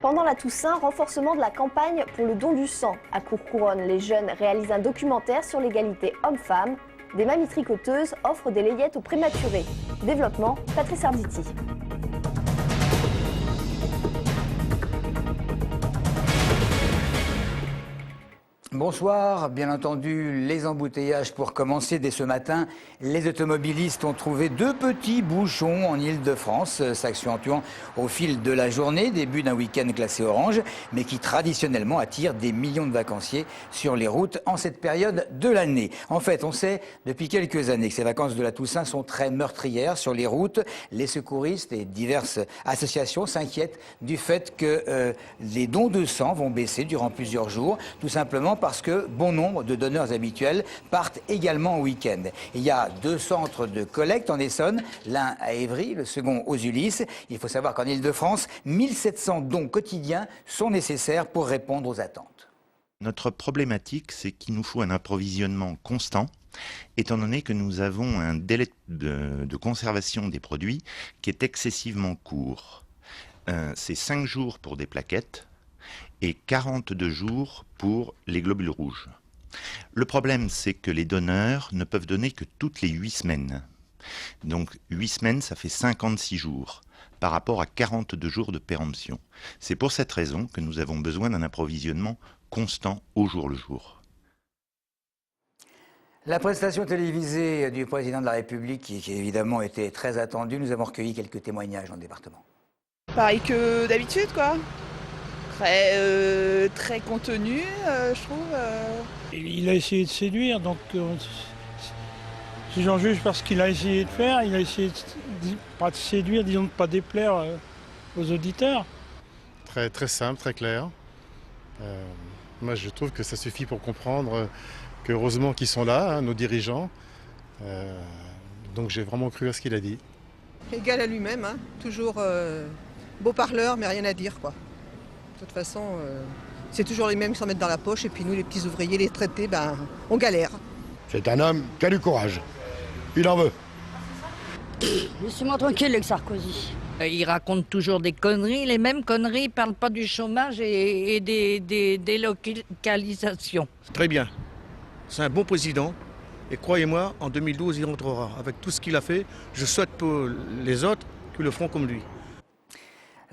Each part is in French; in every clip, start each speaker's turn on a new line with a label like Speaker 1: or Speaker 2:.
Speaker 1: Pendant la Toussaint, renforcement de la campagne pour le don du sang. À Courcouronnes, les jeunes réalisent un documentaire sur l'égalité homme-femme. Des mamies tricoteuses offrent des layettes aux prématurés. Développement, Patrice Arditi.
Speaker 2: Bonsoir, bien entendu, les embouteillages pour commencer. Dès ce matin, les automobilistes ont trouvé deux petits bouchons en Île-de-France, s'accentuant au fil de la journée, début d'un week-end classé orange, mais qui traditionnellement attire des millions de vacanciers sur les routes en cette période de l'année. En fait, on sait depuis quelques années que ces vacances de la Toussaint sont très meurtrières sur les routes. Les secouristes et diverses associations s'inquiètent du fait que les dons de sang vont baisser durant plusieurs jours, tout simplement parce que bon nombre de donneurs habituels partent également au week-end. Il y a deux centres de collecte en Essonne, l'un à Évry, le second aux Ulysses. Il faut savoir qu'en Île-de-France, 1700 dons quotidiens sont nécessaires pour répondre aux attentes.
Speaker 3: Notre problématique, c'est qu'il nous faut un approvisionnement constant, étant donné que nous avons un délai de conservation des produits qui est excessivement court. C'est 5 jours pour des plaquettes et 42 jours pour les globules rouges. Le problème, c'est que les donneurs ne peuvent donner que toutes les 8 semaines. Donc 8 semaines, ça fait 56 jours par rapport à 42 jours de péremption. C'est pour cette raison que nous avons besoin d'un approvisionnement constant au jour le jour.
Speaker 2: La prestation télévisée du président de la République, qui évidemment était très attendue, nous avons recueilli quelques témoignages dans le département.
Speaker 4: Pareil que d'habitude, quoi. Très contenu, je trouve.
Speaker 5: Il a essayé de séduire, donc si j'en juge par ce qu'il a essayé de faire, il a essayé pas de séduire, disons de pas déplaire aux auditeurs.
Speaker 6: Très simple, très clair. Moi je trouve que ça suffit pour comprendre que heureusement qu'ils sont là, hein, nos dirigeants. Donc j'ai vraiment cru à ce qu'il a dit.
Speaker 7: Égal à lui-même, hein. Toujours beau parleur mais rien à dire, quoi. De toute façon, c'est toujours les mêmes qui s'en mettent dans la poche et puis nous les petits ouvriers, les traités, on galère.
Speaker 8: C'est un homme qui a du courage. Il en veut.
Speaker 9: Laissez-moi tranquille avec Sarkozy.
Speaker 10: Il raconte toujours des conneries, les mêmes conneries, il ne parle pas du chômage et des délocalisations.
Speaker 11: Très bien. C'est un bon président. Et croyez-moi, en 2012, il rentrera. Avec tout ce qu'il a fait, je souhaite pour les autres qu'ils le feront comme lui.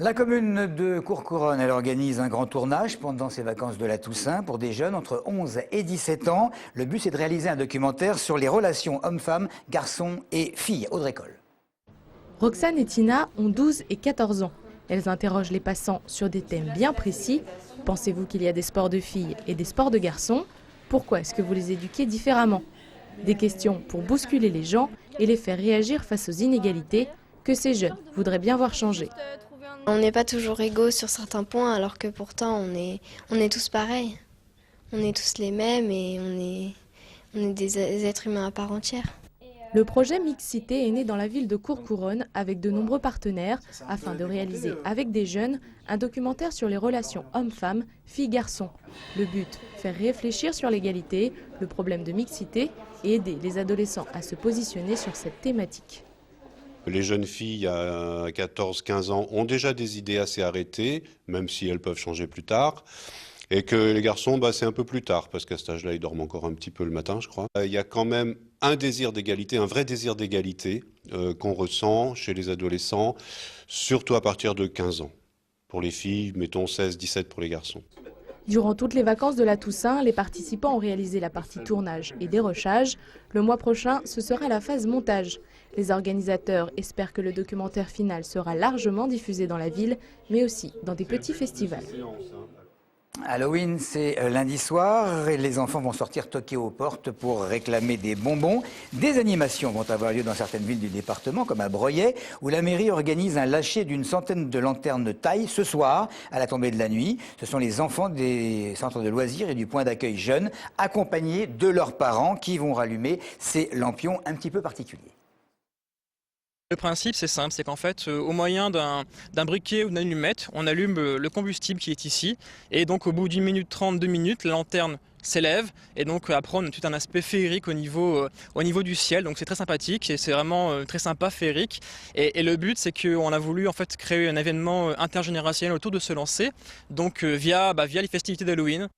Speaker 2: La commune de Courcouronnes, elle organise un grand tournage pendant ses vacances de la Toussaint pour des jeunes entre 11 et 17 ans. Le but, c'est de réaliser un documentaire sur les relations hommes-femmes, garçons et filles. Audrey Coll.
Speaker 12: Roxane et Tina ont 12 et 14 ans. Elles interrogent les passants sur des thèmes bien précis. Pensez-vous qu'il y a des sports de filles et des sports de garçons? Pourquoi est-ce que vous les éduquez différemment? Des questions pour bousculer les gens et les faire réagir face aux inégalités que ces jeunes voudraient bien voir changer.
Speaker 13: On n'est pas toujours égaux sur certains points, alors que pourtant on est tous pareils. On est tous les mêmes et on est des êtres humains à part entière.
Speaker 12: Le projet Mixité est né dans la ville de Courcouronnes avec de nombreux partenaires afin de réaliser avec des jeunes un documentaire sur les relations hommes-femmes, filles-garçons. Le but, faire réfléchir sur l'égalité, le problème de mixité et aider les adolescents à se positionner sur cette thématique.
Speaker 14: Les jeunes filles à 14-15 ans ont déjà des idées assez arrêtées, même si elles peuvent changer plus tard. Et que les garçons, c'est un peu plus tard, parce qu'à cet âge-là, ils dorment encore un petit peu le matin, je crois. Il y a quand même un désir d'égalité, un vrai désir d'égalité qu'on ressent chez les adolescents, surtout à partir de 15 ans. Pour les filles, mettons 16-17 pour les garçons.
Speaker 12: Durant toutes les vacances de la Toussaint, les participants ont réalisé la partie tournage et dérochage. Le mois prochain, ce sera la phase montage. Les organisateurs espèrent que le documentaire final sera largement diffusé dans la ville, mais aussi dans des petits festivals.
Speaker 2: Halloween, c'est lundi soir et les enfants vont sortir toquer aux portes pour réclamer des bonbons. Des animations vont avoir lieu dans certaines villes du département, comme à Breuillet, où la mairie organise un lâcher d'une centaine de lanternes taille ce soir, à la tombée de la nuit. Ce sont les enfants des centres de loisirs et du point d'accueil jeunes, accompagnés de leurs parents, qui vont rallumer ces lampions un petit peu particuliers.
Speaker 15: Le principe, c'est simple, c'est qu'en fait, au moyen d'un briquet ou d'une allumette, on allume le combustible qui est ici. Et donc, au bout d'une minute 30, 2 minutes, la lanterne s'élève. Et donc, après, on a tout un aspect féerique au niveau du ciel. Donc, c'est très sympathique et c'est vraiment très sympa, féerique. Et le but, c'est qu'on a voulu en fait créer un événement intergénérationnel autour de ce lancer. Donc, via les festivités d'Halloween.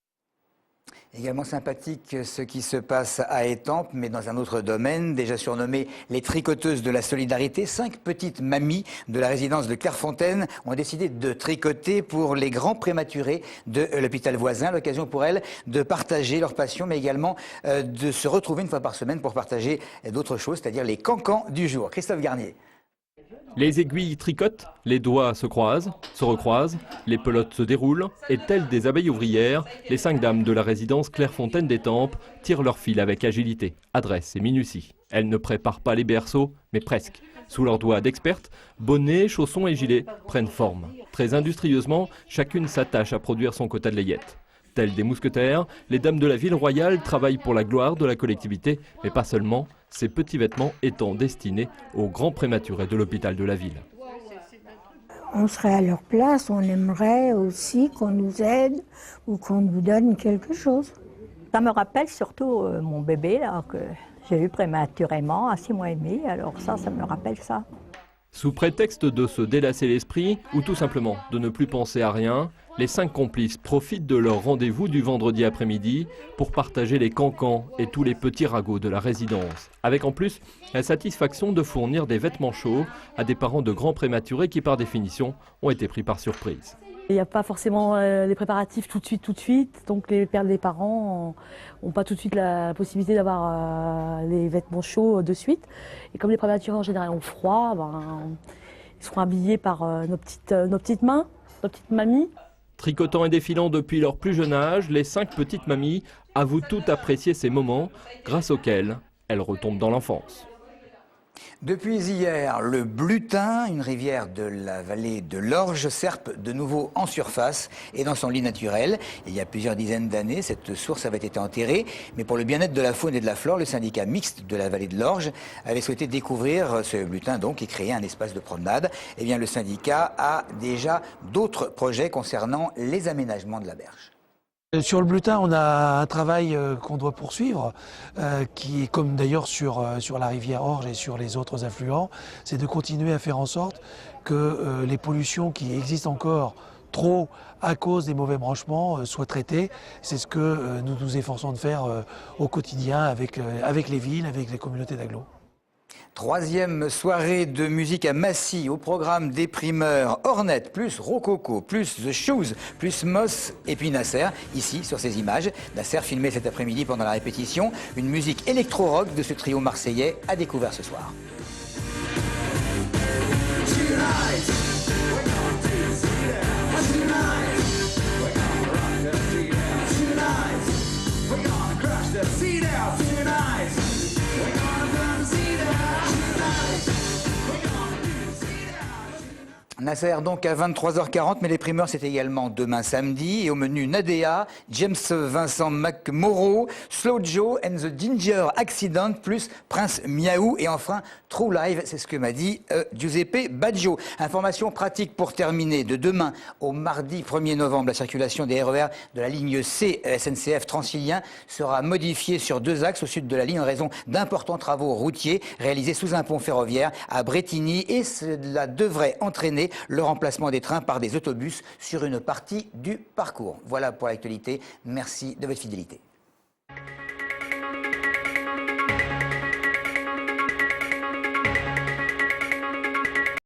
Speaker 2: Également sympathique ce qui se passe à Étampes, mais dans un autre domaine, déjà surnommées les tricoteuses de la solidarité. 5 petites mamies de la résidence de Clairefontaine ont décidé de tricoter pour les grands prématurés de l'hôpital voisin. L'occasion pour elles de partager leur passion, mais également de se retrouver une fois par semaine pour partager d'autres choses, c'est-à-dire les cancans du jour. Christophe Garnier.
Speaker 16: Les aiguilles tricotent, les doigts se croisent, se recroisent, les pelotes se déroulent et telles des abeilles ouvrières, les 5 dames de la résidence Clairefontaine d'Étampes tirent leur fil avec agilité, adresse et minutie. Elles ne préparent pas les berceaux, mais presque. Sous leurs doigts d'expertes, bonnets, chaussons et gilets prennent forme. Très industrieusement, chacune s'attache à produire son quota de layettes. Telles des mousquetaires, les dames de la ville royale travaillent pour la gloire de la collectivité, mais pas seulement, ces petits vêtements étant destinés aux grands prématurés de l'hôpital de la ville.
Speaker 17: On serait à leur place, on aimerait aussi qu'on nous aide ou qu'on nous donne quelque chose.
Speaker 18: Ça me rappelle surtout mon bébé là, que j'ai eu prématurément à 6 mois et demi, alors ça me rappelle ça.
Speaker 16: Sous prétexte de se délasser l'esprit ou tout simplement de ne plus penser à rien, les 5 complices profitent de leur rendez-vous du vendredi après-midi pour partager les cancans et tous les petits ragots de la résidence. Avec en plus la satisfaction de fournir des vêtements chauds à des parents de grands prématurés qui par définition ont été pris par surprise.
Speaker 19: Il n'y a pas forcément les préparatifs tout de suite, donc les pères des parents n'ont pas tout de suite la possibilité d'avoir les vêtements chauds de suite. Et comme les prématurés en général ont froid, ils seront habillés par nos petites mains, nos petites mamies.
Speaker 16: Tricotant et défilant depuis leur plus jeune âge, les 5 petites mamies avouent tout apprécier ces moments grâce auxquels elles retombent dans l'enfance.
Speaker 2: Depuis hier, le Blutin, une rivière de la vallée de l'Orge, serpe de nouveau en surface et dans son lit naturel. Il y a plusieurs dizaines d'années, cette source avait été enterrée, mais pour le bien-être de la faune et de la flore, le syndicat mixte de la vallée de l'Orge avait souhaité découvrir ce Blutin donc et créer un espace de promenade. Eh bien, le syndicat a déjà d'autres projets concernant les aménagements de la berge.
Speaker 20: Sur le Blutin, on a un travail qu'on doit poursuivre, qui est comme d'ailleurs sur la rivière Orge et sur les autres affluents, c'est de continuer à faire en sorte que les pollutions qui existent encore trop à cause des mauvais branchements soient traitées. C'est ce que nous nous efforçons de faire au quotidien avec les villes, avec les communautés d'agglo.
Speaker 2: 3e soirée de musique à Massy, au programme des primeurs Hornet, plus Rococo, plus The Shoes, plus Moss et puis Nasser, ici sur ces images. Nasser filmé cet après-midi pendant la répétition, une musique électro-rock de ce trio marseillais à découvert ce soir. Nasser donc à 23h40, mais les primeurs c'est également demain samedi. Et au menu Nadea, James Vincent McMorrow, Slow Joe and the Ginger Accident, plus Prince Miaou. Et enfin True Live, c'est ce que m'a dit Giuseppe Baggio. Information pratique pour terminer. De demain au mardi 1er novembre, la circulation des RER de la ligne C SNCF Transilien sera modifiée sur 2 axes au sud de la ligne en raison d'importants travaux routiers réalisés sous un pont ferroviaire à Bretigny. Et cela devrait entraîner le remplacement des trains par des autobus sur une partie du parcours. Voilà pour l'actualité. Merci de votre fidélité.